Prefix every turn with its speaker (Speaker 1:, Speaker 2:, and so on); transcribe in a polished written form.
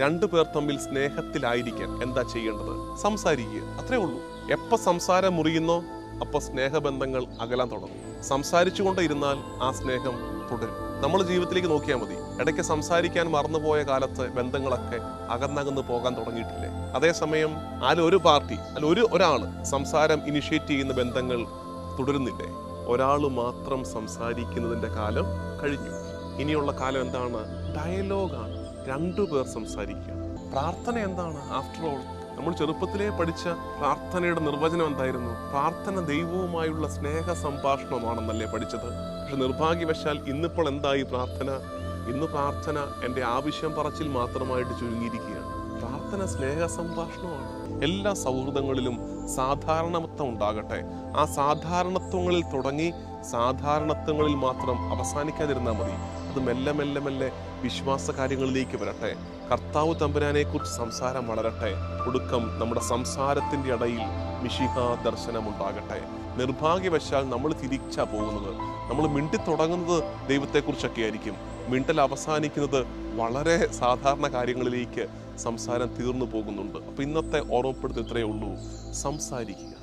Speaker 1: രണ്ടു പേർ തമ്മിൽ സ്നേഹത്തിലായിരിക്കാൻ എന്താ ചെയ്യേണ്ടത്? സംസാരിക്കുക, അത്രേ ഉള്ളൂ. എപ്പോൾ സംസാരം മുറിയുന്നോ അപ്പോൾ സ്നേഹബന്ധങ്ങൾ അകലാൻ തുടങ്ങും. സംസാരിച്ചുകൊണ്ട് ഇരുന്നാൽ ആ സ്നേഹം തുടരും. നമ്മൾ ജീവിതത്തിലേക്ക് നോക്കിയാൽ മതി. ഇടയ്ക്ക് സംസാരിക്കാൻ മറന്നുപോയ കാലത്ത് ബന്ധങ്ങളൊക്കെ അകന്നകന്ന് പോകാൻ തുടങ്ങിയിട്ടില്ലേ? അതേസമയം ഒരാൾ സംസാരം ഇനിഷ്യേറ്റ് ചെയ്യുന്ന ബന്ധങ്ങൾ തുടരുന്നില്ലേ? ഒരാൾ മാത്രം സംസാരിക്കുന്നതിൻ്റെ കാലം കഴിഞ്ഞു. ഇനിയുള്ള കാലം എന്താണ്? ഡയലോഗാണ്. രണ്ടുപേർ സംസാരിക്കുക. പ്രാർത്ഥന എന്താണ്? ആഫ്റ്റർ ഓൾ നമ്മൾ ചെറുപ്പത്തിലേ പഠിച്ച പ്രാർത്ഥനയുടെ നിർവചനം എന്തായിരുന്നു? പ്രാർത്ഥന ദൈവവുമായുള്ള സ്നേഹ സംഭാഷണമാണെന്നല്ലേ പഠിച്ചത്? പക്ഷെ നിർഭാഗ്യവശാൽ ഇന്നിപ്പോൾ എന്തായി പ്രാർത്ഥന? ഇന്ന് പ്രാർത്ഥന എൻ്റെ ആവശ്യം പറച്ചിൽ മാത്രമായിട്ട് ചുരുങ്ങിയിരിക്കുകയാണ്. പ്രാർത്ഥന സ്നേഹ സംഭാഷണമാണ്. എല്ലാ സൗഹൃദങ്ങളിലും സാധാരണത്വം ഉണ്ടാകട്ടെ. ആ സാധാരണത്വങ്ങളിൽ തുടങ്ങി സാധാരണത്വങ്ങളിൽ മാത്രം അവസാനിക്കാതിരുന്നാൽ മതി. അത് മെല്ലെ മെല്ലെ മെല്ലെ വിശ്വാസ കാര്യങ്ങളിലേക്ക് വരട്ടെ. കർത്താവ് തമ്പുരാനെ കുറിച്ച് സംസാരം വളരട്ടെ. ഒടുക്കം നമ്മുടെ സംസാരത്തിൻ്റെ ഇടയിൽ മിശിഹ ദർശനമുണ്ടാകട്ടെ. നിർഭാഗ്യവശാൽ നമ്മൾ തിരിച്ചാ പോകുന്നത്. നമ്മൾ മിണ്ടി തുടങ്ങുന്നത് ദൈവത്തെക്കുറിച്ചൊക്കെ ആയിരിക്കും. മിണ്ടൽ അവസാനിക്കുന്നത് വളരെ സാധാരണ കാര്യങ്ങളിലേക്ക് സംസാരം തീർന്നു പോകുന്നുണ്ട്. അപ്പോൾ ഇന്നത്തെ ഓർമ്മപ്പെടുത്തി ഇത്രയേ ഉള്ളൂ. സംസാരിക്കുക.